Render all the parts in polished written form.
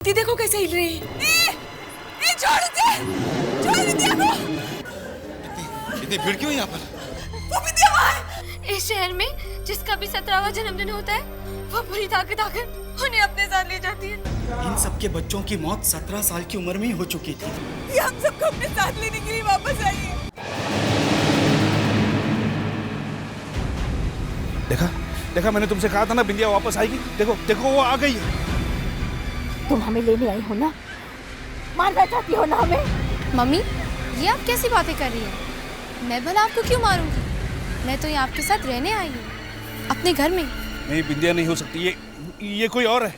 ती देखो कैसे हिल रही है। छोड़ दे, छोड़ विद्या को। इतनी भीड़ क्यों यहाँ पर? वो विद्या वहाँ है। इस शहर में जिसका भी 17वां जन्मदिन होता है वो बुरी ताकत आकर उन्हें अपने साथ ले जाती है। इन सबके बच्चों की मौत 17 साल की उम्र में ही हो चुकी थी। ये हम सबको अपने साथ लेने के लिए वापस आई है। देखा मैंने तुमसे कहा था ना बिंदिया वापस आएगी। देखो देखो वो आ गई है। तुम हमें लेने आई हो ना, मारना चाहती हो ना हमें। मम्मी, ये आप कैसी बातें कर रही हैं? मैं भला आपको क्यों मारूंगी? मैं तो यहाँ आपके साथ रहने आई हूँ, अपने घर में। नहीं बिंदिया नहीं हो सकती, ये कोई और है।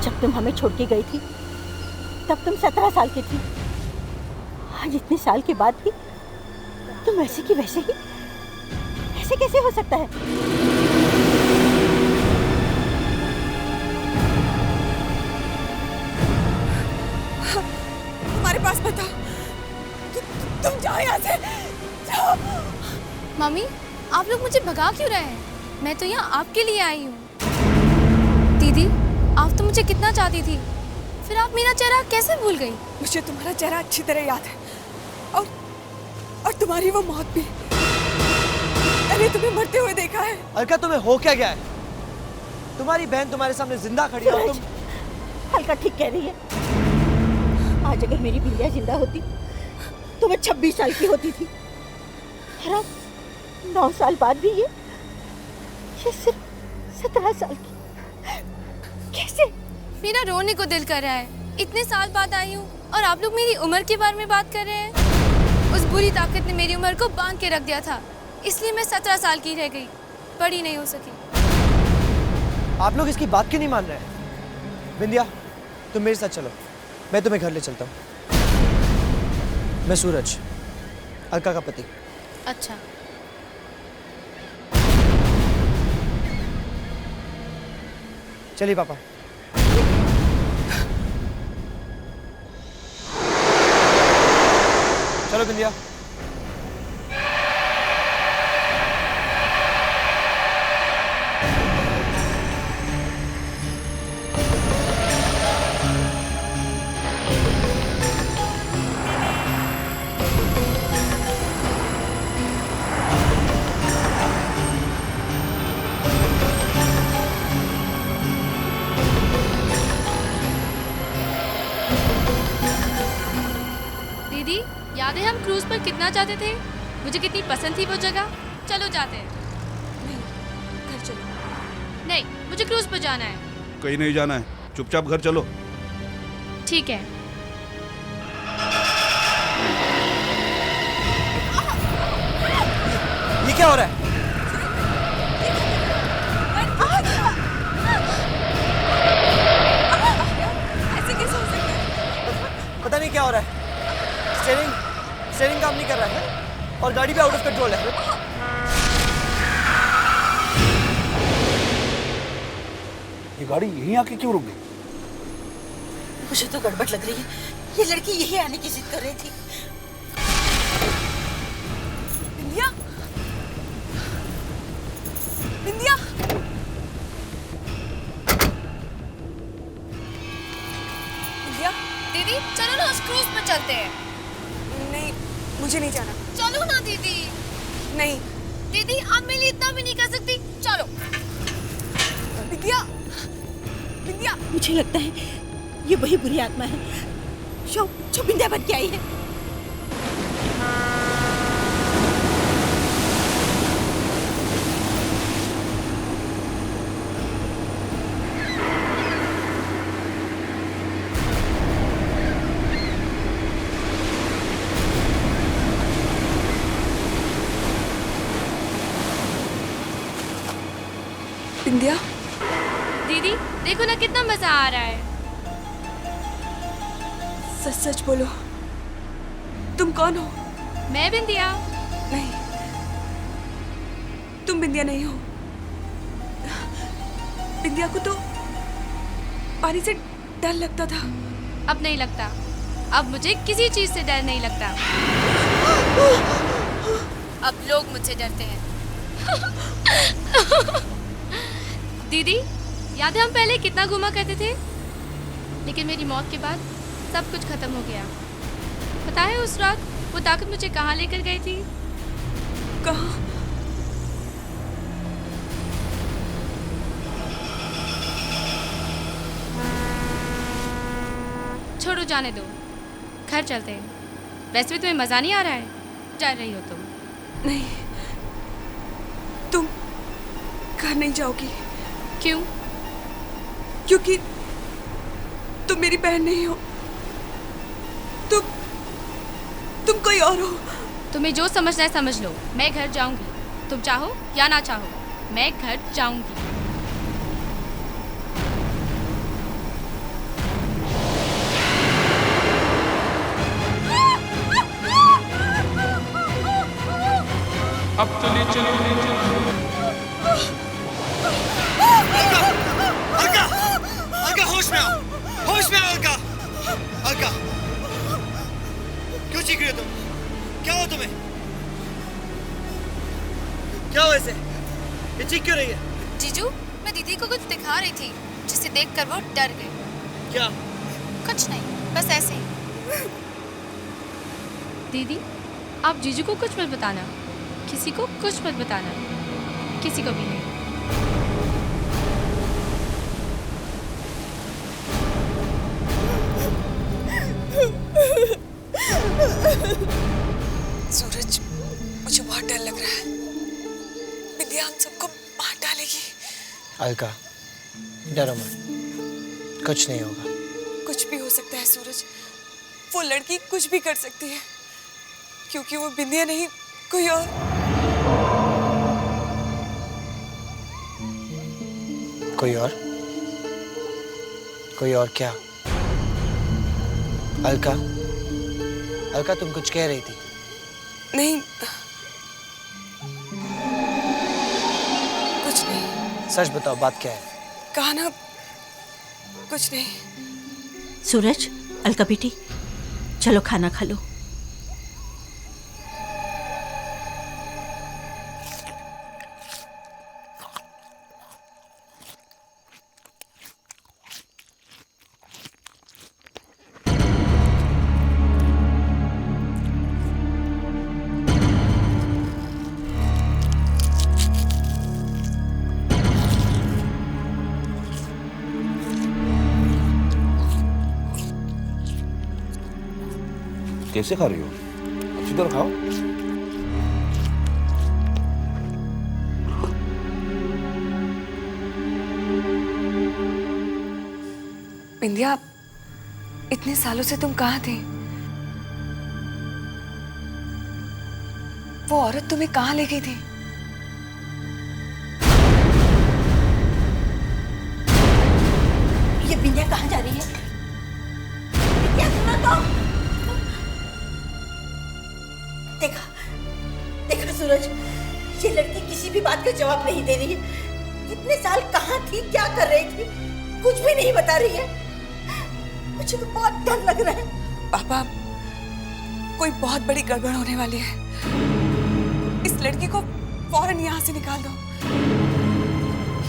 जब तुम हमें छोड़ के गई थी तब तुम 17 साल की थी। आज इतने साल के बाद भी तुम वैसे की वैसे ही। ऐसे कैसे हो सकता है? हमारे पास बताओ, तुम जाओ यहाँ से, जाओ। मम्मी, आप लोग मुझे भगा क्यों रहे हैं? मैं तो यहाँ आपके लिए आई हूँ। दीदी, आप तो मुझे कितना चाहती थी, फिर आप मेरा चेहरा कैसे भूल गई? मुझे तुम्हारा चेहरा अच्छी तरह याद है, और तुम्हारी वो मौत भी। मैंने तुम्हें मरते हुए देखा है। अलका, तुम्हें हो क्या गया है? तुम्हारी बहन तुम्हारे सामने जिंदा खड़ी है और तुम। हल्का ठीक कह रही है। आज अगर मेरी बिंदिया जिंदा होती तो मैं 26 साल की होती थी। और अब 9 साल बाद भी ये सिर्फ 17 साल की। कैसे? मेरा रोने को दिल कर रहा है। इतने साल बाद आई हूँ और आप लोग मेरी उम्र के बारे में बात कर रहे हैं। उस बुरी ताकत ने मेरी उम्र को बांध के रख दिया था, इसलिए मैं 17 साल की रह गई, बड़ी नहीं हो सकी। आप लोग इसकी बात क्यों नहीं मान रहे हैं? बिंदिया, तुम मेरे साथ चलो, मैं तुम्हें घर ले चलता हूँ। मैं सूरज, अलका का पति। अच्छा। चलिए पापा। चलो बिंदिया। दीदी, याद है हम क्रूज पर कितना जाते थे? मुझे कितनी पसंद थी वो जगह। चलो जाते हैं। नहीं, घर चलो। नहीं, मुझे क्रूज पर जाना है। कहीं नहीं जाना है, चुपचाप घर चलो। ठीक है। ये क्या हो रहा है? ऐसे कैसे हो सकता है? पता नहीं क्या हो रहा है। स्टीयरिंग काम नहीं कर रहा है और गाड़ी भी आउट ऑफ कंट्रोल है। ये गाड़ी यहीं आके क्यों रुक गई? मुझे तो गड़बड़ लग रही है। ये लड़की यही आने की जिद कर रही थी। बिंदिया, बिंदिया, बिंदिया। दीदी, चलो ना उस क्रूज पर चलते हैं। नहीं, मुझे नहीं जाना। चलो ना दीदी। नहीं दीदी, आप मेरे लिए इतना भी नहीं कर सकती। चलो। बिंदिया, बिंदिया। मुझे लगता है ये वही बुरी आत्मा है जो बिंदिया बन के आई है। बिंदिया, दीदी, देखो ना कितना मजा आ रहा है। सच सच बोलो, तुम कौन हो? मैं बिंदिया। नहीं, तुम बिंदिया नहीं हो। बिंदिया को तो पानी से डर लगता था। अब नहीं लगता। अब मुझे किसी चीज से डर नहीं लगता। अब लोग मुझसे डरते हैं। दीदी, याद है हम पहले कितना घूमा करते थे? लेकिन मेरी मौत के बाद सब कुछ खत्म हो गया। पता है उस रात वो ताकत मुझे कहाँ लेकर गई थी? कहाँ? छोड़ो, जाने दो, घर चलते हैं। वैसे भी तुम्हें मजा नहीं आ रहा है, जा रही हो तुम। नहीं, तुम घर नहीं जाओगी। क्यों? क्योंकि तुम मेरी बहन नहीं हो। तुम कोई और हो। तुम्हें जो समझना है समझ लो। मैं घर जाऊंगी, तुम चाहो या ना चाहो, मैं घर जाऊंगी। अब चलिए चलिए अलका, अलका होश में आओ, होश में आओ अलका, अलका, क्यों चीख रही हो तुम? क्या हुआ तुम्हें? क्या हुआ ऐसे? ये चीख क्यों रही है? जीजू, मैं दीदी को कुछ दिखा रही थी जिसे देखकर वो डर गई। क्या? कुछ नहीं, बस ऐसे ही। दीदी, आप जीजू को कुछ मत बताना, किसी को कुछ मत बताना, किसी को भी नहीं। सूरज, मुझे बहुत डर लग रहा है। बिंदिया हम सबको मार डालेगी। अलका, डरो मत, कुछ नहीं होगा। कुछ भी हो सकता है सूरज। वो लड़की कुछ भी कर सकती है, क्योंकि वो बिंदिया नहीं, कोई और। कोई और? कोई और क्या? अलका, अलका तुम कुछ कह रही थी। नहीं, कुछ नहीं। सच बताओ, बात क्या है? कहा ना, कुछ नहीं। सूरज, अलका बेटी, चलो खाना खा लो। कैसे खा रही हो? अच्छी तरह खाओ। बिंदिया, इतने सालों से तुम कहाँ थे? वो औरत तुम्हें कहाँ ले गई थी? ये बिंदिया कहाँ जा रही है? बिंदिया, सुनो तो। देखा, देखा सूरज, ये लड़की किसी भी बात का जवाब नहीं दे रही है। इतने साल कहाँ थी, क्या कर रही थी, कुछ भी नहीं बता रही है। मुझे तो बहुत डर लग रहा है। पापा, कोई बहुत बड़ी गड़बड़ होने वाली है। इस लड़की को फौरन यहाँ से निकाल दो।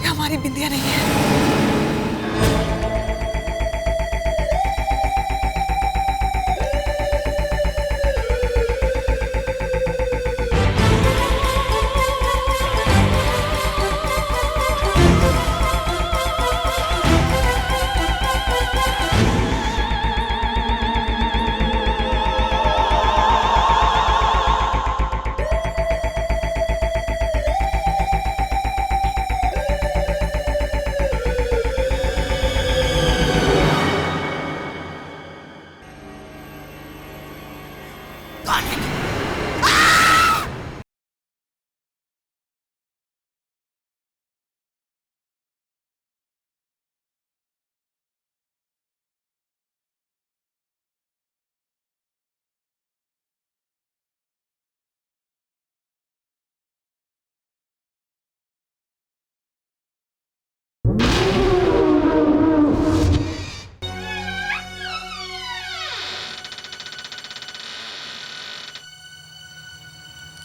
ये हमारी बिंदिया नहीं है।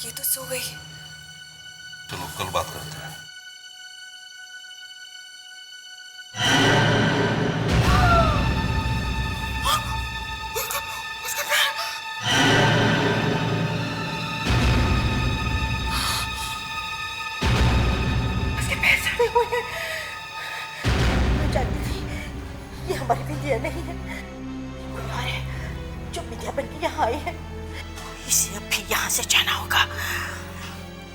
ये तो सो गई। चलो कल बात करते हैं। ये हमारी बिंदिया नहीं है, कोई और है जो बिंदिया बन के यहाँ आए हैं। इसे अब फिर यहाँ से जाना होगा,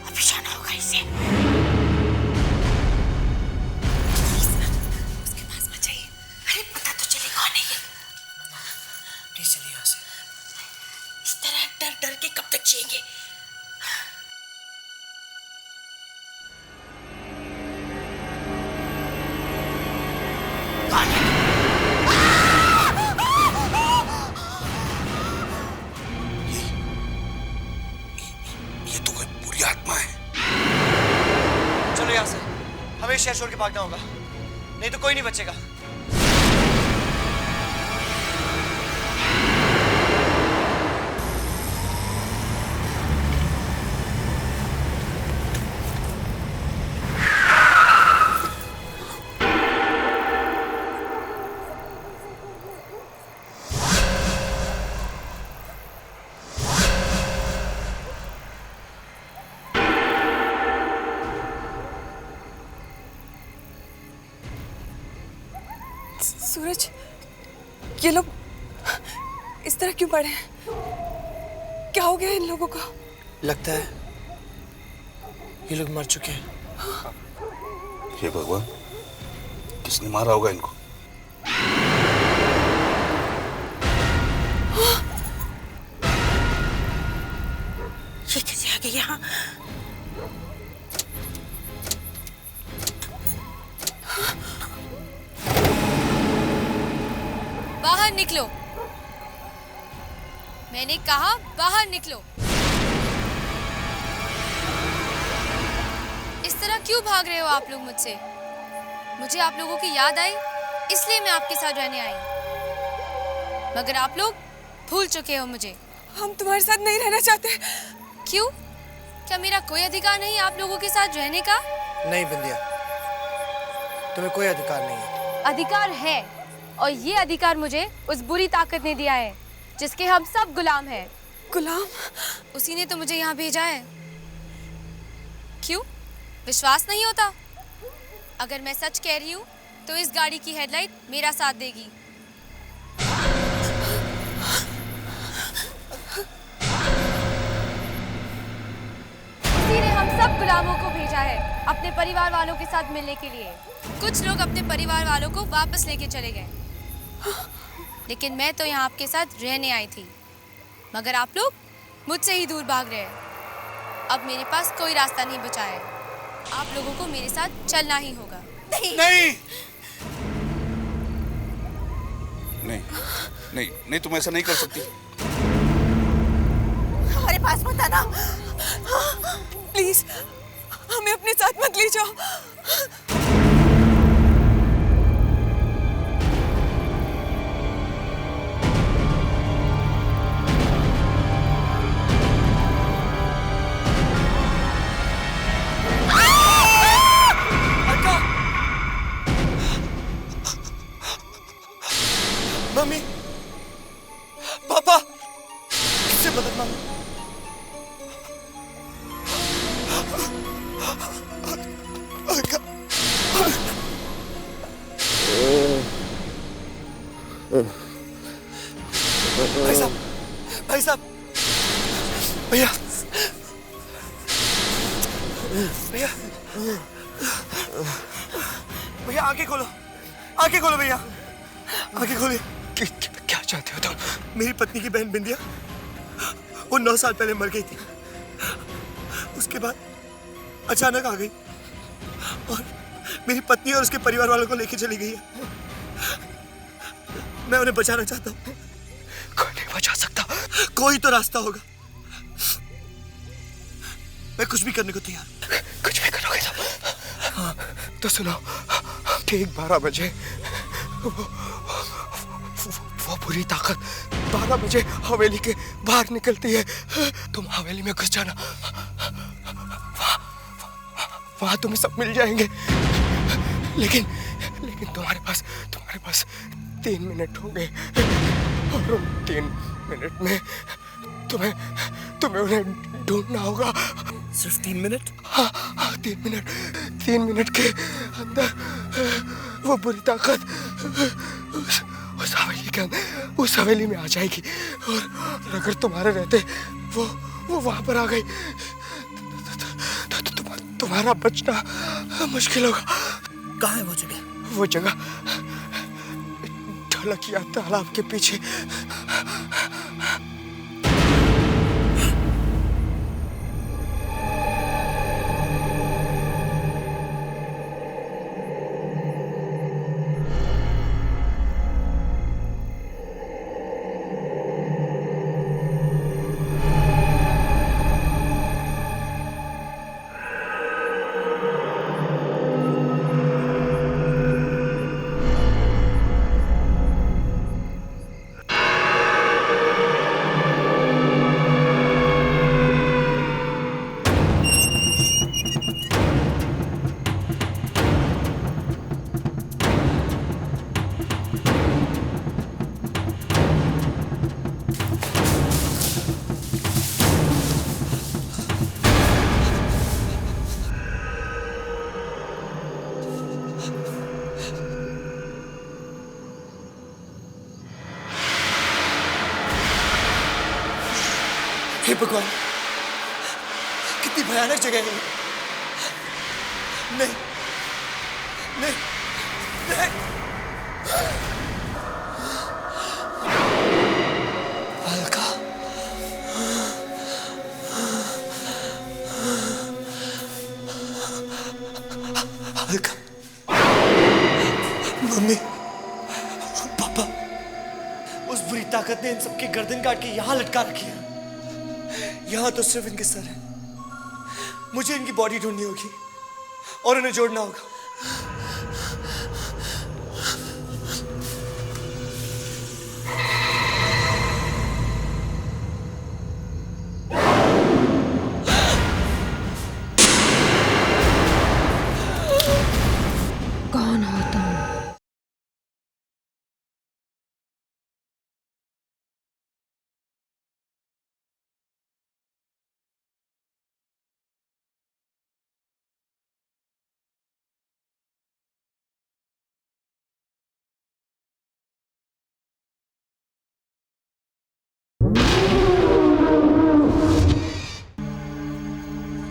अभी जाना होगा इसे। उसके पास मत जाइए। अरे पता तो चले कौन है ये। प्लीज चलिए यहाँ से। इस तरह डर डर के कब तक जिएंगे? ये तो कोई बुरी आत्मा है। चलो यहाँ से, हमें शहर छोड़ के भागना होगा, नहीं तो कोई नहीं बचेगा। सूरज, ये लोग इस तरह क्यों पड़े हैं? क्या हो गया इन लोगों को? लगता है ये लोग मर चुके हैं। हे भगवान, किसने मारा होगा इनको? ये कैसे आ गए यहाँ? बाहर निकलो, मैंने कहा बाहर निकलो। इस तरह क्यों भाग रहे हो आप लोग मुझसे? मुझे आप लोगों की याद आई, इसलिए मैं आपके साथ रहने आई, मगर आप लोग भूल चुके हो मुझे। हम तुम्हारे साथ नहीं रहना चाहते। क्यों? क्या मेरा कोई अधिकार नहीं आप लोगों के साथ रहने का? नहीं बिंदिया, तुम्हें कोई अधिकार नहीं है। अधिकार है, और ये अधिकार मुझे उस बुरी ताकत ने दिया है जिसके हम सब गुलाम हैं। गुलाम? उसी ने तो मुझे यहाँ भेजा है। क्यों? विश्वास नहीं होता? अगर मैं सच कह रही हूँ तो इस गाड़ी की हेडलाइट मेरा साथ देगी। उसी ने हम सब गुलामों को भेजा है अपने परिवार वालों के साथ मिलने के लिए। कुछ लोग अपने परिवार वालों को वापस लेके चले गए, लेकिन मैं तो यहाँ आपके साथ रहने आई थी, मगर आप लोग मुझसे ही दूर भाग रहे हैं। अब मेरे पास कोई रास्ता नहीं बचा है, आप लोगों को मेरे साथ चलना ही होगा। नहीं नहीं नहीं नहीं, तुम ऐसा नहीं कर सकती। हमारे पास मत आना। प्लीज, हमें अपने साथ मत ले जाओ। मम्मी, पापा, किससे मदद मांगो? भाई साहब, भाई साहब, भैया, भैया, भैया, आंखें खोलो, आंखें खोलो भैया, आंखें खोलिए। क्या चाहते हो तुम? मेरी पत्नी की बहन बिंदिया, वो 9 साल पहले मर गई थी। उसके बाद अचानक आ गई और मेरी पत्नी और उसके परिवार वालों को लेके चली गई है। मैं उन्हें बचाना चाहता हूँ। कोई नहीं बचा सकता। कोई तो रास्ता होगा। मैं कुछ भी करने को तैयार। कुछ भी करोगे तो? हाँ, तो सुनो, ठीक 12 बजे वो बुरी ताकत 12 बजे हवेली के बाहर निकलती है। तुम हवेली में घुस जाना, वहां तुम्हें सब मिल जाएंगे। लेकिन तुम्हारे पास 3 मिनट होंगे और उन 3 मिनट में तुम्हें उन्हें ढूंढना होगा। सिर्फ 3 मिनट? हाँ, 3 मिनट। 3 मिनट के अंदर वो बुरी ताकत उस हवेली के उस हवेली में आ जाएगी और अगर तुम्हारे रहते वो वहां पर आ गई तो तुम्हारा बचना मुश्किल होगा। कहाँ है वो जगह? वो जगह ढलकिया तालाब के पीछे। हे भगवान, कितनी भयानक जगह है। नहीं नहीं नहीं, अलका, अलका, मम्मी, पापा, उस बुरी ताकत ने इन सबकी गर्दन काट के यहां लटका रखी है। यहां तो सिर्फ इनके सर है। मुझे इनकी बॉडी ढूंढनी होगी और उन्हें जोड़ना होगा। कौन हो तुम?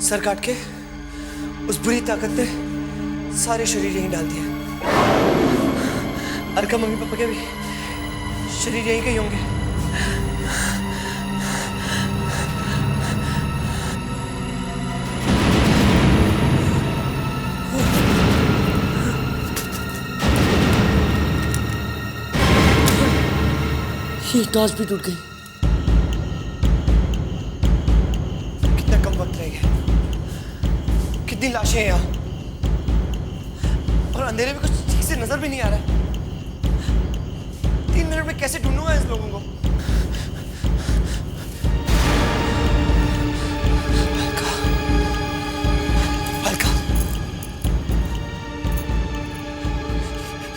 सर काट के उस बुरी ताकत ने सारे शरीर यहीं डाल दिए। अर्का मम्मी पापा के भी शरीर यहीं के ही होंगे। ये टॉर्च भी टूट गई। कितना कम वक्त रह गया। कितनी लाशें हैं यहाँ और अंधेरे में कुछ ठीक से नजर भी नहीं आ रहा है। 3 मिनट में कैसे ढूंढूंगा इस लोगों को? अलका, अलका,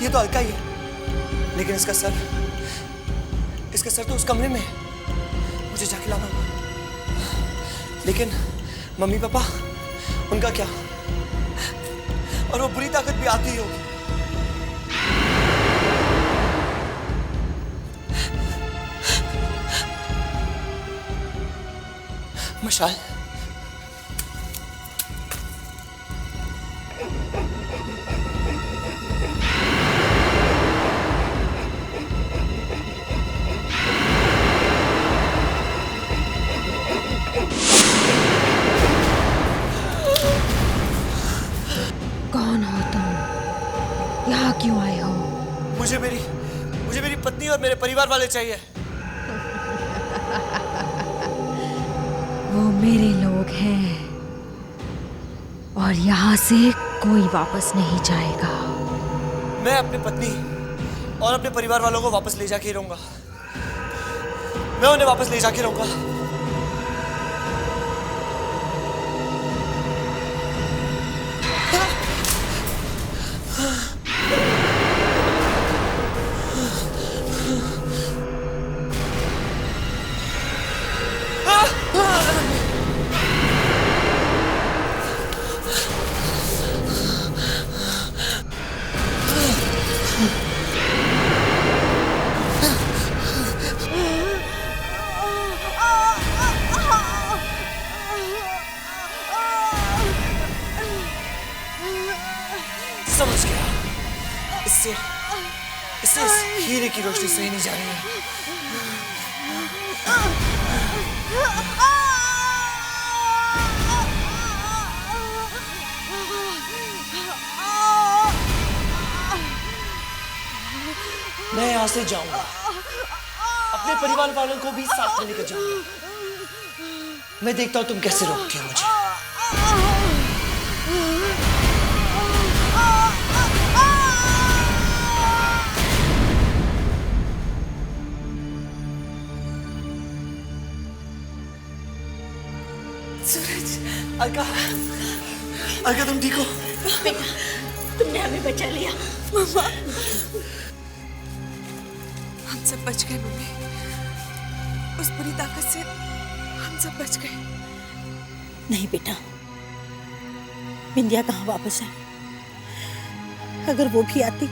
ये तो अलका ही है, लेकिन इसका सर तो उस कमरे में है। मुझे जाके लाना होगा। लेकिन मम्मी पापा, उनका क्या? और वो बुरी ताकत भी आती ही होगी। मशाल, कौन हो तुम? यहाँ क्यों आए हो? मुझे मेरी पत्नी और मेरे परिवार वाले चाहिए। वो मेरे लोग हैं और यहाँ से कोई वापस नहीं जाएगा। मैं अपनी पत्नी और अपने परिवार वालों को वापस ले जाके ही रहूंगा। मैं उन्हें वापस ले जाके रहूंगा। की रोशनी सही नहीं जा रही है। मैं यहाँ से जाऊंगा, अपने परिवार वालों को भी साथ में लेकर जाऊंगा। मैं देखता हूँ तुम कैसे रोकती हो मुझे। सूरज, अलका, अलका तुम ठीक हो? बेटा, तुमने हमें बचा लिया। मम्मा, हम सब बच गए मम्मी। उस बुरी ताकत से हम सब बच गए। नहीं बेटा, बिंदिया कहाँ वापस आई? अगर वो भी आती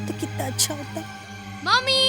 तो कितना अच्छा होता। मम्मी।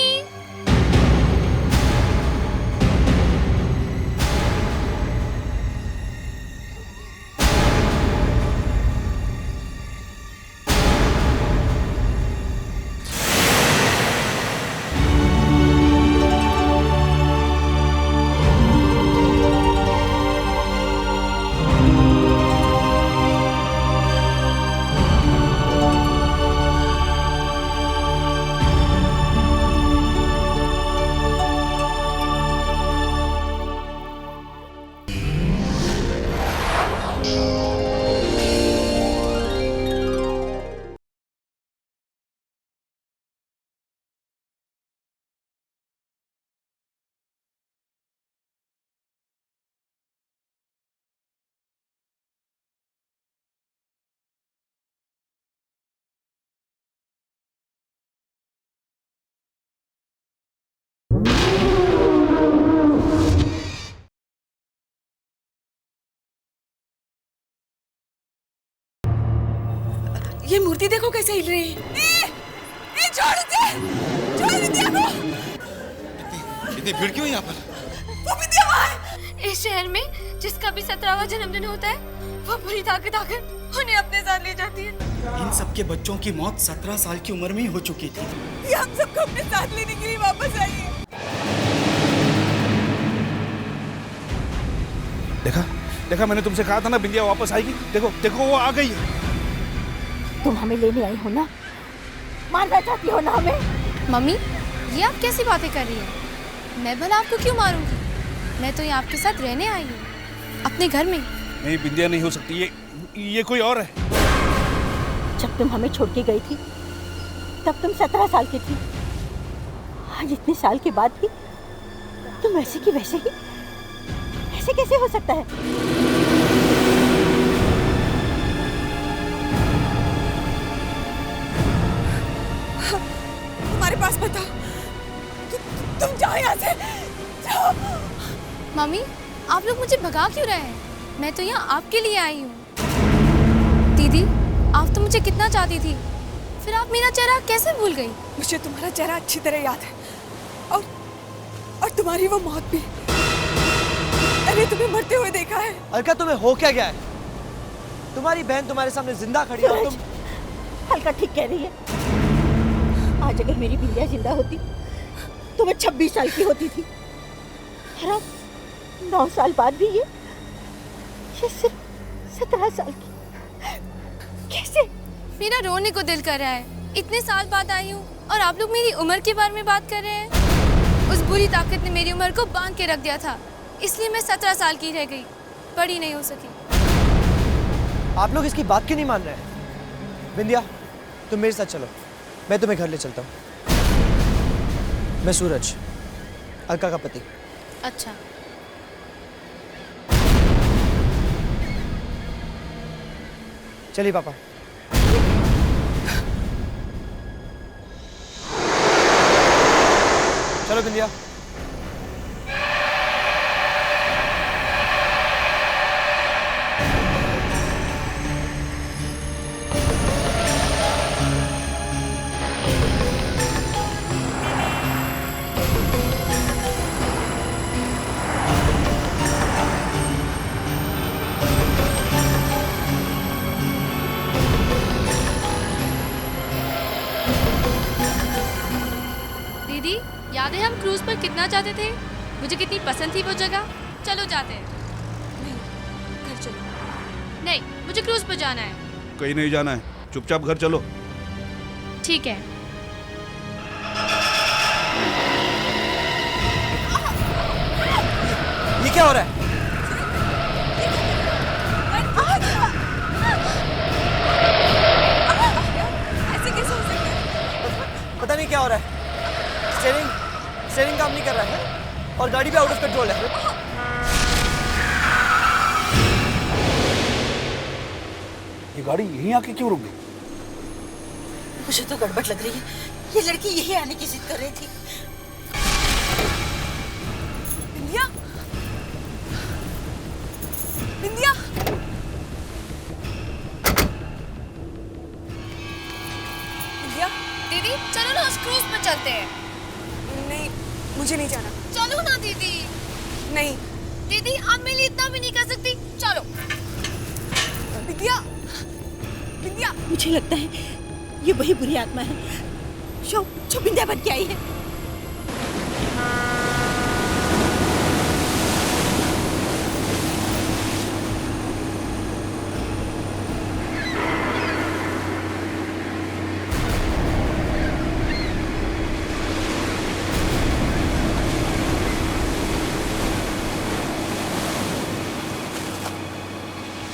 ये मूर्ति देखो कैसे हिल रही है। छोड़ दे, छोड़ विद्या को। इतनी भीड़ क्यों यहाँ पर? वो विद्या वहाँ है। इस शहर में जिसका भी 17वां जन्मदिन होता है, वो बुरी ताकत आकर उन्हें अपने साथ ले जाती है। इन सबके बच्चों की मौत 17 साल की उम्र में ही हो चुकी थी। ये हम सबको अपने साथ लेने के लिए वापस आई है। देखा देखा, मैंने तुमसे कहा था ना बिंदिया वापस आएगी। देखो देखो, वो आ गई है। तुम हमें लेने आई हो ना, मारना चाहती हो ना हमें? मम्मी, ये आप कैसी बातें कर रही हैं? मैं भला आपको क्यों मारूंगी? मैं तो यहाँ आपके साथ रहने आई हूँ, अपने घर में। नहीं, बिंदिया नहीं हो सकती, ये कोई और है। जब तुम हमें छोड़ के गई थी तब तुम 17 साल की थी। आज इतने साल के बाद भी तुम वैसे की वैसे ही। ऐसे कैसे हो सकता है? तुम्हारे पास बताओ, तुम जाओ यहाँ से, जाओ। मम्मी, आप लोग मुझे भगा क्यों रहे हैं? मैं तो यहाँ आपके लिए आई हूँ। दीदी, आप तो मुझे कितना चाहती थी, फिर आप मेरा चेहरा कैसे भूल गई? मुझे तुम्हारा चेहरा अच्छी तरह याद है, और तुम्हारी वो मौत भी। मैंने तुम्हें मरते हुए देखा है। अलका, तुम्हें हो क्या गया है? तुम्हारी बहन तुम्हारे सामने जिंदा खड़ी है और तुम। हल्का ठीक कह रही है। आज अगर मेरी बिंदिया जिंदा होती तो मैं 26 साल की होती थी। और अब 9 साल बाद भी ये सिर्फ 17 साल की। कैसे? मेरा रोने को दिल कर रहा है। इतने साल बाद आई हूँ और आप लोग मेरी उम्र के बारे में बात कर रहे हैं। उस बुरी ताकत ने मेरी उम्र को बांध के रख दिया था, इसलिए मैं 17 साल की रह गई, बड़ी नहीं हो सकी। आप लोग इसकी बात क्यों नहीं मान रहे हैं? बिंदिया, तुम मेरे साथ चलो, मैं तुम्हें घर ले चलता हूँ। मैं सूरज, अलका का पति। अच्छा। चलिए पापा। चलो बिंदिया। दीदी, याद है हम क्रूज पर कितना जाते थे? मुझे कितनी पसंद थी वो जगह। चलो जाते हैं। नहीं, घर चलो। नहीं, मुझे क्रूज पर जाना है। कहीं नहीं जाना है, चुपचाप घर चलो। ठीक है। ये क्या हो रहा है? ऐसे कैसे हो सकता है? पता नहीं क्या हो रहा है। स्टीयरिंग काम नहीं कर रहा है और गाड़ी भी आउट ऑफ कंट्रोल है। ये गाड़ी यहीं आके क्यों रुक गई? मुझे तो गड़बड़ लग रही है। ये लड़की यही आने की जिद कर रही थी। बिंदिया, बिंदिया, बिंदिया। दीदी, चलो ना उस क्रूज पर चलते हैं। नहीं, मुझे नहीं जाना। चलो ना दीदी। नहीं। दीदी, आप मेरे लिए इतना भी नहीं कर सकती। चलो। बिंदिया, बिंदिया। मुझे लगता है ये वही बुरी आत्मा है जो बिंदिया बन के आई है।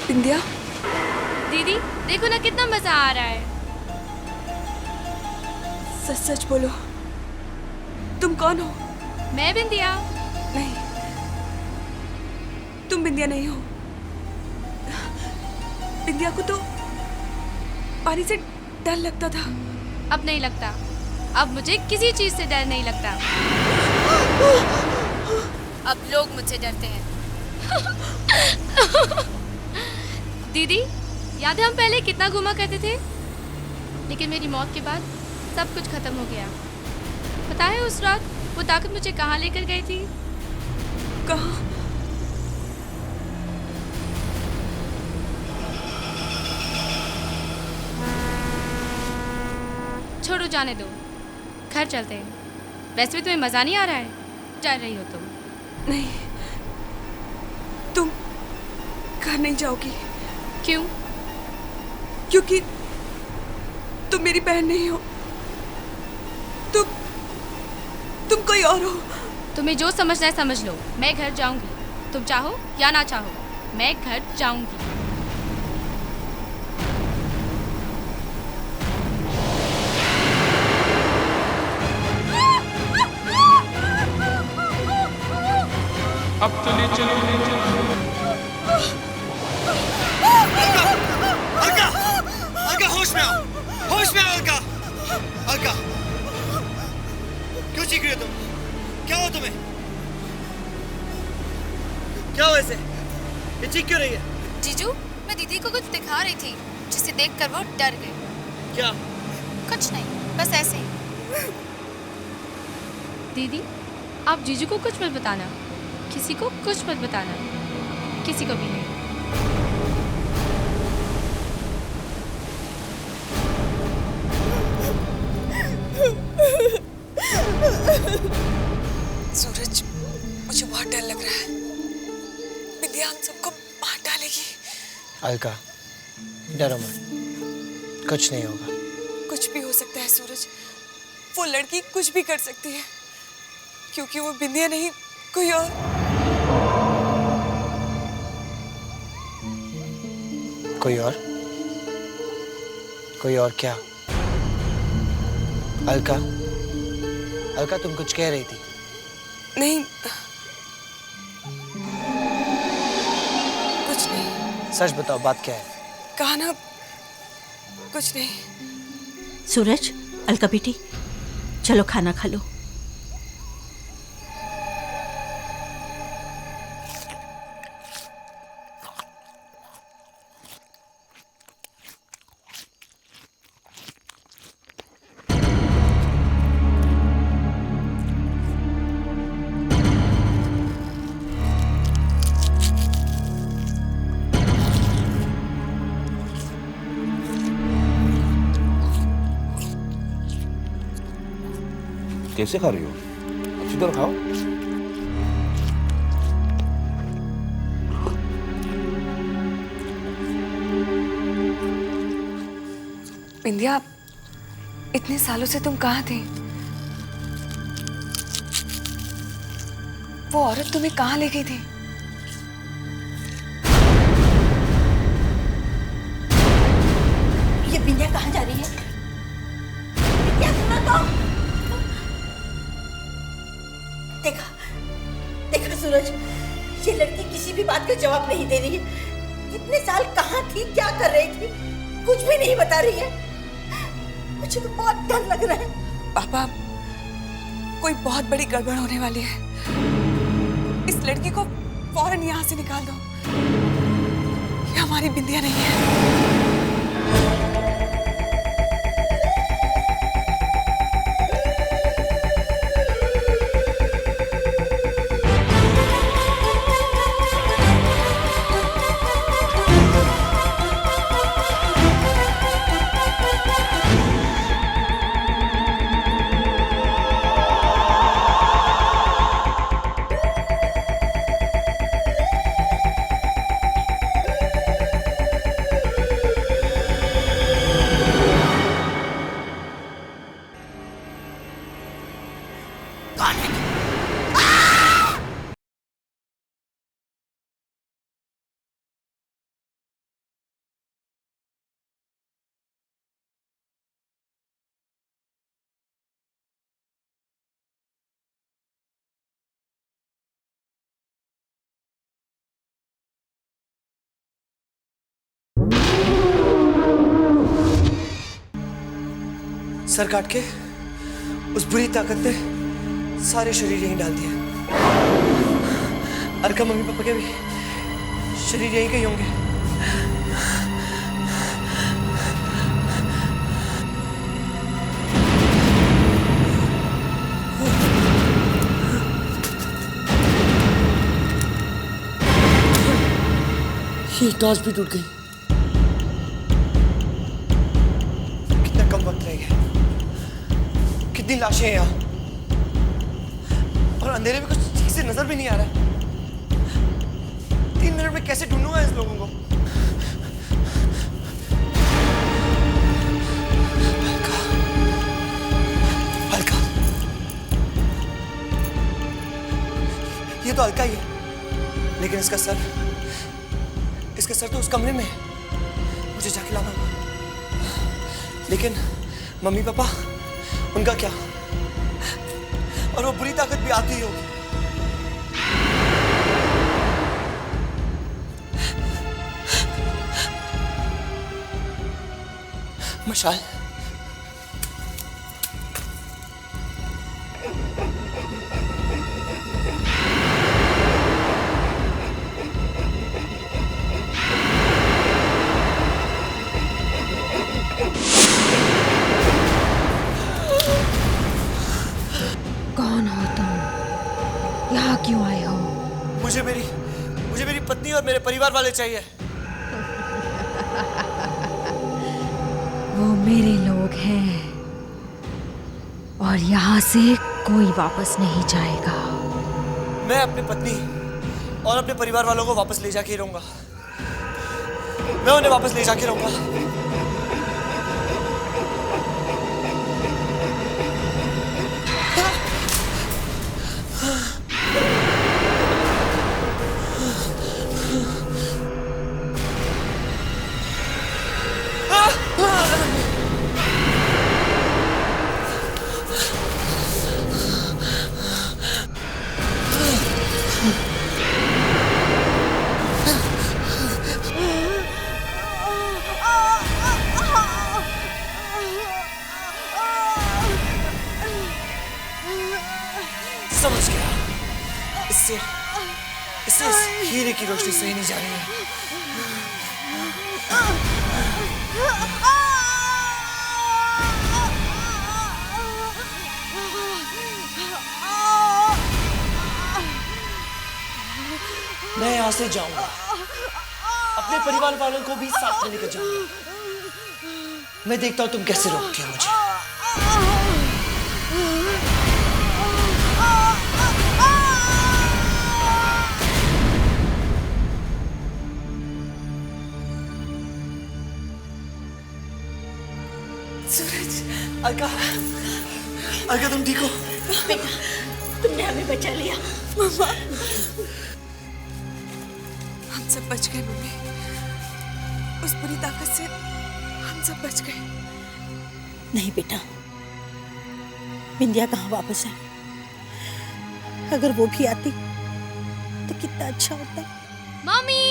बिंदिया, दीदी, देखो ना कितना मजा आ रहा है। सच सच बोलो, तुम कौन हो? मैं बिंदिया। नहीं, तुम बिंदिया नहीं हो। बिंदिया को तो पानी से डर लगता था। अब नहीं लगता। अब मुझे किसी चीज से डर नहीं लगता। अब लोग मुझसे डरते हैं। दीदी, याद है हम पहले कितना घूमा करते थे? लेकिन मेरी मौत के बाद सब कुछ खत्म हो गया। पता है उस रात वो ताकत मुझे कहाँ लेकर गई थी? कहाँ? छोड़ो, जाने दो। घर चलते हैं। वैसे भी तुम्हें मजा नहीं आ रहा है? डर रही हो तुम। नहीं, तुम घर नहीं जाओगी। क्यों? क्योंकि तुम मेरी बहन नहीं हो। तुम कोई और हो। तुम्हें जो समझना है समझ लो। मैं घर जाऊंगी, तुम चाहो या ना चाहो, मैं घर जाऊंगी। अब चलिए चलिए अलका, अलका होश में आओ, होश में आओ अलका, अलका, क्यों चीख रही हो तुम? क्या हो तुम्हें? क्या हो ऐसे? ये चीख क्यों रही है? जीजू, मैं दीदी को कुछ दिखा रही थी जिसे देखकर वो डर गई। क्या? कुछ नहीं, बस ऐसे ही। दीदी, आप जीजू को कुछ मत बताना, किसी को कुछ मत बताना, किसी को भी नहीं। सूरज, मुझे बहुत डर लग रहा है। बिंदिया हम सबको मार डालेगी। अलका, डरो मत, कुछ नहीं होगा। कुछ भी हो सकता है सूरज। वो लड़की कुछ भी कर सकती है, क्योंकि वो बिंदिया नहीं, कोई और। कोई और? कोई और क्या? अलका, अलका तुम कुछ कह रही थी। नहीं, कुछ नहीं। सच बताओ, बात क्या है? कहा ना, कुछ नहीं। सूरज, अलका बेटी, चलो खाना खा लो। कैसे खा रही हो? अच्छी तरह खाओ। बिंदिया, इतने सालों से तुम कहाँ थी? वो औरत तुम्हें कहाँ ले गई थी? ये बिंदिया कहाँ जा रही है? बिंदिया सुनो तो। देखा देखा सूरज, ये लड़की किसी भी बात का जवाब नहीं दे रही है। इतने साल कहाँ थी, क्या कर रही थी, कुछ भी नहीं बता रही है। मुझे तो बहुत डर लग रहा है। पापा, कोई बहुत बड़ी गड़बड़ होने वाली है। इस लड़की को फौरन यहाँ से निकाल दो। ये हमारी बिंदिया नहीं है। सर काट के उस बुरी ताकत ने सारे शरीर यहीं डाल दिए। अर्का मम्मी पापा के भी शरीर यहीं के ही होंगे। ये टॉर्च भी टूट गई। कितना कम वक्त रह गया, कितनी लाशें हैं यहाँ, और अंधेरे में कुछ ठीक से नजर भी नहीं आ रहा। 3 मिनट में कैसे ढूंढूंगा इस लोगों को? अलका, अलका, ये तो अलका ही है, लेकिन इसका सर तो उस कमरे में है। मुझे जाके लाना होगा। लेकिन मम्मी पापा, उनका क्या? और वो बुरी ताकत भी आती ही होगी। मशाल, कौन हो तुम? यहाँ क्यों आए हो? मुझे मेरी पत्नी और मेरे परिवार वाले चाहिए। वो मेरे लोग हैं और यहाँ से कोई वापस नहीं जाएगा। मैं अपनी पत्नी और अपने परिवार वालों को वापस ले जाके रहूंगा। मैं उन्हें वापस ले जाके रहूंगा। समझ गया, इससे इस हीरे की रोशनी सही नहीं जा रही है। मैं यहाँ से जाऊंगा, अपने परिवार वालों को भी साथ में लेकर जाऊंगा। मैं देखता हूँ तुम कैसे रोकती हो मुझे। अलका, अलका तुम ठीक हो? बेटा, तुमने हमें बचा लिया। मम्मा, हम सब बच गए मम्मी। उस बुरी ताकत से हम सब बच गए। नहीं बेटा, बिंदिया कहाँ वापस आई? अगर वो भी आती तो कितना अच्छा होता। मम्मी